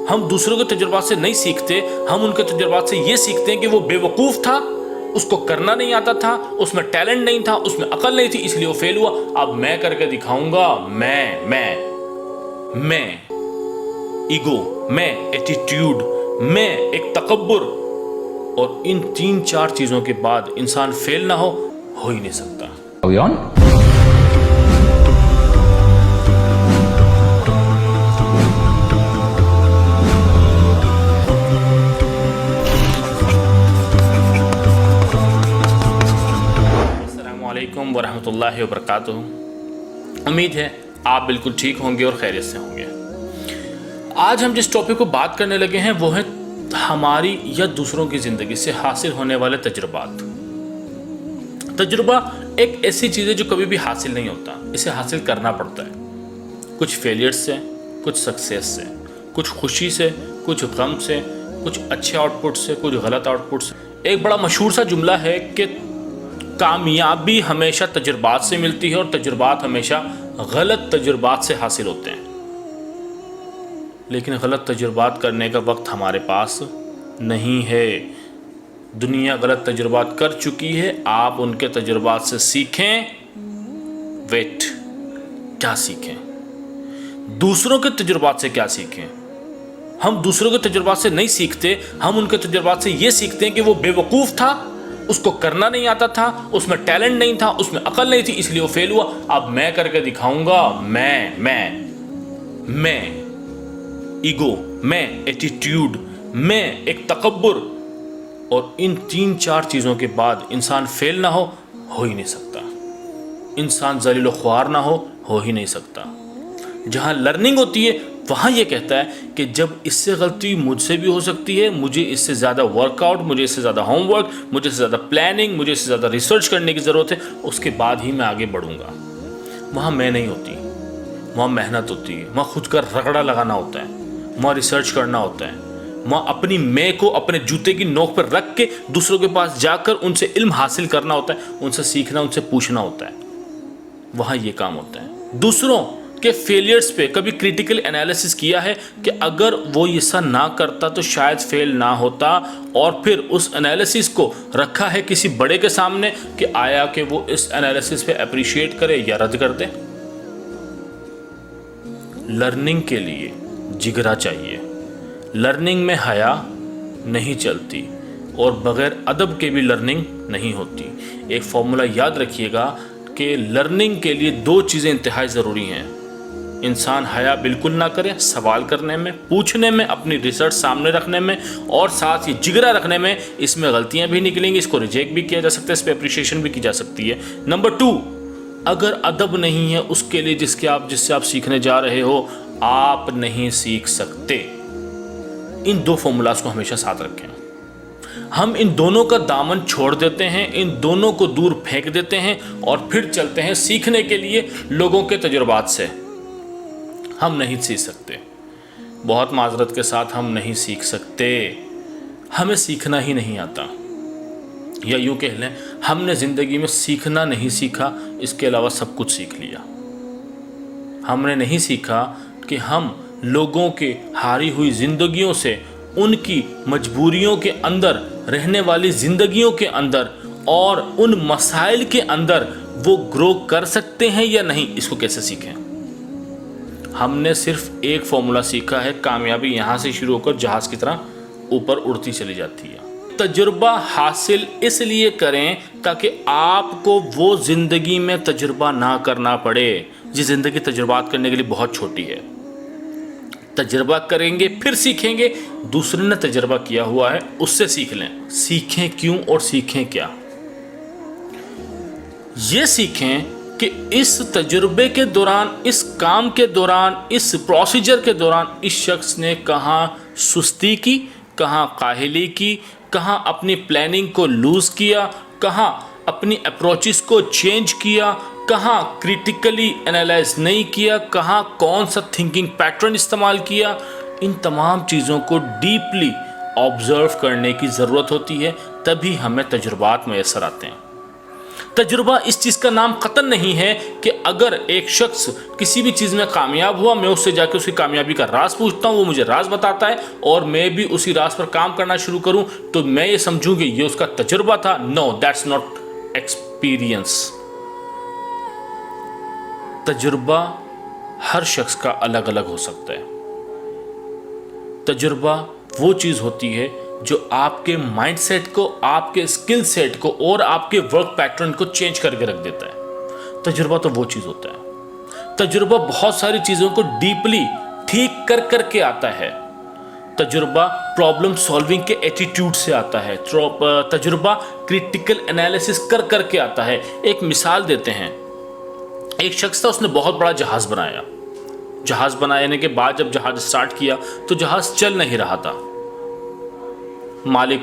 ہم دوسروں کے تجربات سے نہیں سیکھتے، ہم ان کے تجربات سے یہ سیکھتے ہیں کہ وہ بیوقوف تھا، اس کو کرنا نہیں آتا تھا، اس میں ٹیلنٹ نہیں تھا، اس میں عقل نہیں تھی، اس لیے وہ فیل ہوا۔ اب میں کر کے دکھاؤں گا، میں ایگو، میں ایٹیٹیوڈ، میں ایک تکبر، اور ان 3-4 چیزوں کے بعد انسان فیل نہ ہو ہی نہیں سکتا۔ السلام علیکم ورحمۃ اللہ وبرکاتہ۔ امید ہے آپ بالکل ٹھیک ہوں گے اور خیریت سے ہوں گے۔ آج ہم جس ٹاپک کو بات کرنے لگے ہیں وہ ہے ہماری یا دوسروں کی زندگی سے حاصل ہونے والے تجربات۔ تجربہ ایک ایسی چیز ہے جو کبھی بھی حاصل نہیں ہوتا، اسے حاصل کرنا پڑتا ہے، کچھ فیلئر سے، کچھ سکسیس سے، کچھ خوشی سے، کچھ غم سے، کچھ اچھے آؤٹ پٹ سے، کچھ غلط آؤٹ پٹ سے۔ ایک بڑا مشہور سا جملہ ہے کہ کامیابی ہمیشہ تجربات سے ملتی ہے اور تجربات ہمیشہ غلط تجربات سے حاصل ہوتے ہیں، لیکن غلط تجربات کرنے کا وقت ہمارے پاس نہیں ہے۔ دنیا غلط تجربات کر چکی ہے، آپ ان کے تجربات سے سیکھیں۔ ویٹ، کیا سیکھیں؟ دوسروں کے تجربات سے کیا سیکھیں؟ ہم دوسروں کے تجربات سے نہیں سیکھتے، ہم ان کے تجربات سے یہ سیکھتے ہیں کہ وہ بیوقوف تھا، اس کو کرنا نہیں آتا تھا، اس میں ٹیلنٹ نہیں تھا، اس میں عقل نہیں تھی، اس لیے وہ فیل ہوا۔ اب میں کر کے دکھاؤں گا، میں ایگو، میں ایٹیٹیوڈ، میں ایک تکبر، اور ان 3-4 چیزوں کے بعد انسان فیل نہ ہو ہی نہیں سکتا، انسان ذلیل و خوار نہ ہو ہی نہیں سکتا۔ جہاں لرننگ ہوتی ہے وہاں یہ کہتا ہے کہ جب اس سے غلطی مجھ سے بھی ہو سکتی ہے، مجھے اس سے زیادہ ورک آؤٹ، مجھے اس سے زیادہ ہوم ورک، مجھے اس سے زیادہ پلاننگ، مجھے اس سے زیادہ ریسرچ کرنے کی ضرورت ہے، اس کے بعد ہی میں آگے بڑھوں گا۔ وہاں میں نہیں ہوتی، وہاں محنت ہوتی ہے، وہاں خود کا رگڑا لگانا ہوتا ہے، وہاں ریسرچ کرنا ہوتا ہے، وہاں اپنی میں کو اپنے جوتے کی نوک پر رکھ کے دوسروں کے پاس جا کر ان سے علم حاصل کرنا ہوتا ہے، ان سے سیکھنا، ان سے پوچھنا ہوتا ہے۔ وہاں یہ کام ہوتا ہے۔ دوسروں کے فیلئرز پہ کبھی کریٹیکل انالیسس کیا ہے کہ اگر وہ ایسا نہ کرتا تو شاید فیل نہ ہوتا، اور پھر اس انالیسس کو رکھا ہے کسی بڑے کے سامنے کہ آیا کہ وہ اس انالیسس پہ اپریشیٹ کرے یا رد کر دے۔ لرننگ کے لیے جگرا چاہیے، لرننگ میں حیا نہیں چلتی، اور بغیر ادب کے بھی لرننگ نہیں ہوتی۔ ایک فارمولا یاد رکھیے گا کہ لرننگ کے لیے 2 چیزیں انتہائی ضروری ہیں۔ انسان حیا بالکل نہ کرے، سوال کرنے میں، پوچھنے میں، اپنی ریسرچ سامنے رکھنے میں، اور ساتھ ہی جگرا رکھنے میں۔ اس میں غلطیاں بھی نکلیں گی، اس کو ریجیکٹ بھی کیا جا سکتا ہے، اس پہ اپریشیشن بھی کی جا سکتی ہے۔ نمبر 2، اگر ادب نہیں ہے اس کے لیے جس سے آپ سیکھنے جا رہے ہو، آپ نہیں سیکھ سکتے۔ ان 2 فارمولاز کو ہمیشہ ساتھ رکھیں۔ ہم ان دونوں کا دامن چھوڑ دیتے ہیں، ان دونوں کو دور پھینک دیتے ہیں، اور پھر چلتے ہیں سیکھنے کے لیے لوگوں کے تجربات سے۔ ہم نہیں سیکھ سکتے، بہت معذرت کے ساتھ ہم نہیں سیکھ سکتے، ہمیں سیکھنا ہی نہیں آتا، یا یوں کہہ لیں ہم نے زندگی میں سیکھنا نہیں سیکھا، اس کے علاوہ سب کچھ سیکھ لیا۔ ہم نے نہیں سیکھا کہ ہم لوگوں کے ہاری ہوئی زندگیوں سے، ان کی مجبوریوں کے اندر، رہنے والی زندگیوں کے اندر، اور ان مسائل کے اندر وہ گرو کر سکتے ہیں یا نہیں، اس کو کیسے سیکھیں۔ ہم نے صرف ایک فارمولا سیکھا ہے، کامیابی یہاں سے شروع ہو کر جہاز کی طرح اوپر اڑتی چلی جاتی ہے۔ تجربہ حاصل اس لیے کریں تاکہ آپ کو وہ زندگی میں تجربہ نہ کرنا پڑے۔ یہ زندگی تجربات کرنے کے لیے بہت چھوٹی ہے۔ تجربہ کریں گے پھر سیکھیں گے، دوسرے نے تجربہ کیا ہوا ہے اس سے سیکھ لیں۔ سیکھیں کیوں اور سیکھیں کیا؟ یہ سیکھیں کہ اس تجربے کے دوران، اس کام کے دوران، اس پروسیجر کے دوران اس شخص نے کہاں سستی کی، کہاں کاہلی کی، کہاں اپنی پلاننگ کو لوز کیا، کہاں اپنی اپروچز کو چینج کیا، کہاں کریٹیکلی انالائز نہیں کیا، کہاں کون سا تھنکنگ پیٹرن استعمال کیا۔ ان تمام چیزوں کو ڈیپلی آبزرو کرنے کی ضرورت ہوتی ہے، تبھی ہمیں تجربات میسر آتے ہیں۔ तजुर्बा इस चीज़ का नाम कतन नहीं है कि अगर एक शख्स किसी भी चीज़ में कामयाब हुआ, मैं उससे जाकर उसकी कामयाबी का राज पूछता हूँ, वो मुझे राज बताता है और मैं भी उसी राज पर काम करना शुरू करूँ तो मैं ये समझूंगी ये उसका तजुर्बा था। No, that's not experience. तजुर्बा हर शख्स का अलग अलग हो सकता है। तजुर्बा वो चीज़ होती है जो आपके माइंडसेट को, आपके स्किल सेट को और आपके वर्क पैटर्न को चेंज करके रख देता है। तजुर्बा तो वो चीज़ होता है। तजुर्बा बहुत सारी चीज़ों को डीपली ठीक कर करके आता है। तजुर्बा प्रॉब्लम सॉल्विंग के एटीट्यूड से आता है। तजुर्बा क्रिटिकल एनालिसिस कर करके आता है। एक मिसाल देते हैं, एक शख्स था, उसने बहुत बड़ा जहाज़ बनाया। जहाज़ बनाने के बाद जब जहाज़ स्टार्ट किया तो जहाज़ चल नहीं रहा था। मालिक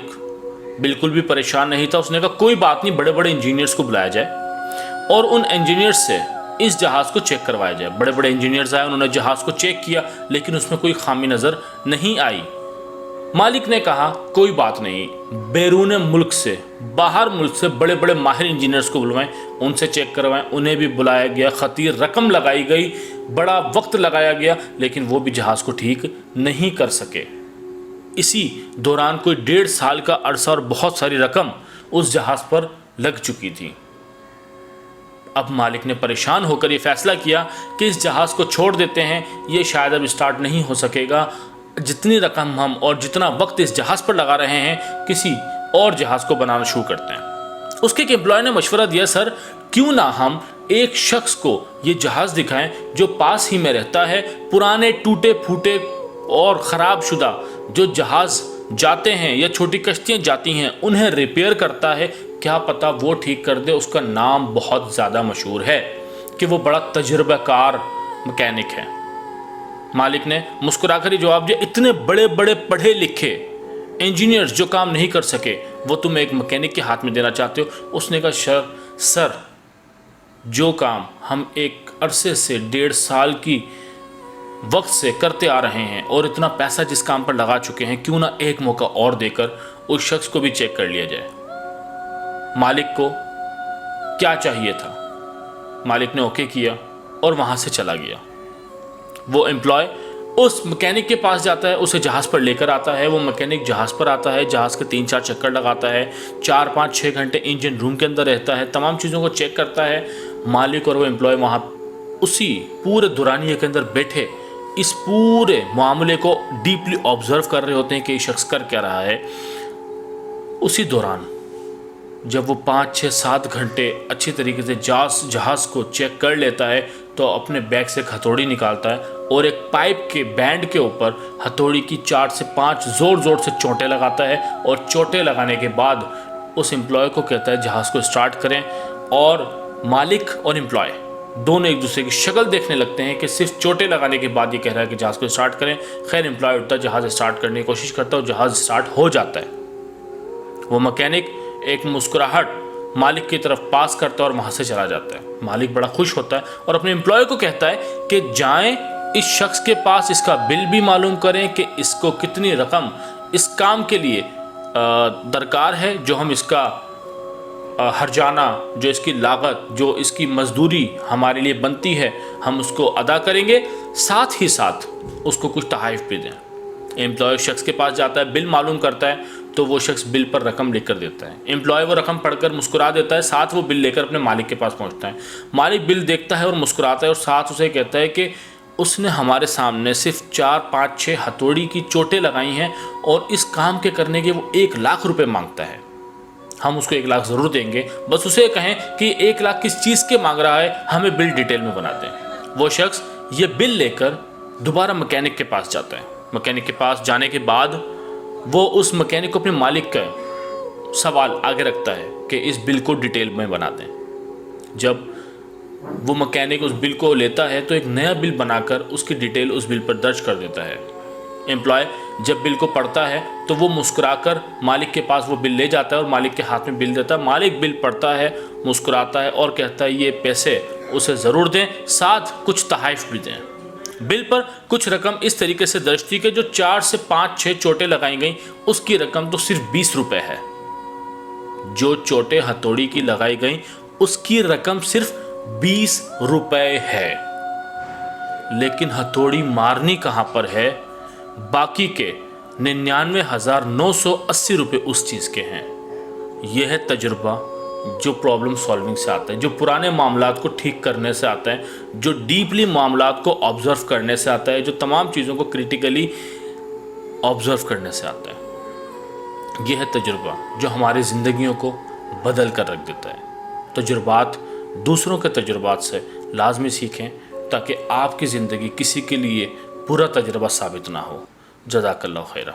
बिल्कुल भी परेशान नहीं था। उसने कहा कोई बात नहीं, बड़े बड़े इंजीनियर्स को बुलाया जाए और उन इंजीनियर्स से इस जहाज़ को चेक करवाया जाए। बड़े बड़े इंजीनियर्स आए, उन्होंने जहाज़ को चेक किया लेकिन उसमें कोई खामी नज़र नहीं आई। मालिक ने कहा कोई बात नहीं, बैरून मुल्क से, बाहर मुल्क से बड़े बड़े माहिर इंजीनियर्स को बुलवाएं, उनसे चेक करवाएं। उन्हें भी बुलाया गया, खतीर रकम लगाई गई, बड़ा वक्त लगाया गया, लेकिन वो भी जहाज़ को ठीक नहीं कर सके। इसी दौरान कोई 1.5 साल का अरसा और बहुत सारी रकम उस जहाज़ पर लग चुकी थी। अब मालिक ने परेशान होकर ये फैसला किया कि इस जहाज़ को छोड़ देते हैं, ये शायद अब स्टार्ट नहीं हो सकेगा। जितनी रकम हम और जितना वक्त इस जहाज़ पर लगा रहे हैं, किसी और जहाज़ को बनाना शुरू करते हैं। उसके एक एम्प्लॉय ने मशवरा दिया, सर क्यों ना हम एक शख्स को ये जहाज़ दिखाएं जो पास ही में रहता है। पुराने टूटे फूटे और ख़राब शुदा जो जहाज़ जाते हैं या छोटी कश्तियाँ जाती हैं उन्हें रिपेयर करता है, क्या पता वो ठीक कर दे। उसका नाम बहुत ज़्यादा मशहूर है कि वो बड़ा तजुर्बाकार मैकेनिक है। मालिक ने मुस्कुराकर ही जवाब दिया, इतने बड़े बड़े पढ़े लिखे इंजीनियर्स जो काम नहीं कर सके वो तुम एक मैकेनिक के हाथ में देना चाहते हो। उसने कहा सर जो काम हम एक अरसे से 1.5 साल की वक्त से करते आ रहे हैं और इतना पैसा जिस काम पर लगा चुके हैं, क्यों ना एक मौका और देकर उस शख्स को भी चेक कर लिया जाए। मालिक को क्या चाहिए था, मालिक ने ओके किया और वहाँ से चला गया। वो एम्प्लॉय उस मैकेनिक के पास जाता है, उसे जहाज़ पर लेकर आता है। वो मैकेनिक जहाज़ पर आता है, जहाज़ के 3-4 चक्कर लगाता है, 4-5-6 घंटे इंजन रूम के अंदर रहता है, तमाम चीज़ों को चेक करता है। मालिक और वो एम्प्लॉय वहाँ उसी पूरे दुरानिये के अंदर बैठे इस पूरे मामले को डीपली ऑब्जर्व कर रहे होते हैं कि ये शख्स कर क्या रहा है। उसी दौरान जब वो 5-6-7 घंटे अच्छी तरीके से जहाज़ को चेक कर लेता है तो अपने बैग से एक हथौड़ी निकालता है और एक पाइप के बैंड के ऊपर हथौड़ी की 4 से 5 ज़ोर ज़ोर से चोटें लगाता है और चोटें लगाने के बाद उस एम्प्लॉय को कहता है जहाज़ को स्टार्ट करें। और मालिक और एम्प्लॉय दोनों एक दूसरे की शक्ल देखने लगते हैं कि सिर्फ चोटें लगाने के बाद ये कह रहा है कि जहाज़ को स्टार्ट करें। खैर एम्प्लॉय उठता है, जहाज़ स्टार्ट करने की कोशिश करता है और जहाज़ स्टार्ट हो जाता है। वो मैकेनिक एक मुस्कुराहट मालिक की तरफ पास करता है और वहाँ से चला जाता है। मालिक बड़ा खुश होता है और अपने एम्प्लॉय को कहता है कि जाएं इस शख्स के पास, इसका बिल भी मालूम करें कि इसको कितनी रकम इस काम के लिए दरकार है, जो हम इसका हर्जाना, जो इसकी लागत, जो इसकी मजदूरी हमारे लिए बनती है, हम उसको अदा करेंगे, साथ ही साथ उसको कुछ तोहफ़े भी दें। एम्प्लॉय शख्स के पास जाता है, बिल मालूम करता है तो वो शख्स बिल पर रकम लिख कर देता है। एम्प्लॉय वो रकम पढ़कर मुस्कुरा देता है, साथ वो बिल लेकर अपने मालिक के पास पहुंचता है। मालिक बिल देखता है और मुस्कुराता है और साथ उसे कहता है कि उसने हमारे सामने सिर्फ 4-5-6 हथौड़ी की चोटें लगाई हैं और इस काम के करने के वो 1 लाख रुपए मांगता है। हम उसको 1 लाख ज़रूर देंगे, बस उसे कहें कि 1 लाख किस चीज़ के मांग रहा है, हमें बिल डिटेल में बना दें। वो शख्स ये बिल लेकर दोबारा मैकेनिक के पास जाता है। मैकेनिक के पास जाने के बाद वो उस मैकेनिक को अपने मालिक का सवाल आगे रखता है कि इस बिल को डिटेल में बना दें। जब वो मैकेनिक उस बिल को लेता है तो एक नया बिल बनाकर उसकी डिटेल उस बिल पर दर्ज कर देता है। एम्प्लॉय जब बिल को पढ़ता है तो वो मुस्कुराकर मालिक के पास वो बिल ले जाता है और मालिक के हाथ में बिल देता है। मालिक बिल पढ़ता है, मुस्कुराता है और कहता है ये पैसे उसे ज़रूर दें, साथ कुछ तोहफ़े भी दें। बिल पर कुछ रकम इस तरीके से दर्ज थी कि जो 4 से 5-6 चोटें लगाई गई उसकी रकम तो सिर्फ 20 रुपये है। जो चोटें हथौड़ी की लगाई गई اس کی رقم صرف 20 روپے ہے، لیکن ہتھوڑی مارنی کہاں پر ہے؟ باقی کے 99,980 روپے اس چیز کے ہیں۔ یہ ہے تجربہ جو پرابلم سالونگ سے آتا ہے، جو پرانے معاملات کو ٹھیک کرنے سے آتا ہے، جو ڈیپلی معاملات کو آبزرو کرنے سے آتا ہے، جو تمام چیزوں کو کریٹیکلی آبزرو کرنے سے آتا ہے۔ یہ ہے تجربہ جو ہماری زندگیوں کو بدل کر رکھ دیتا ہے۔ تجربات دوسروں کے تجربات سے لازمی سیکھیں تاکہ آپ کی زندگی کسی کے لیے برا تجربہ ثابت نہ ہو۔ جزاک اللہ خیرہ۔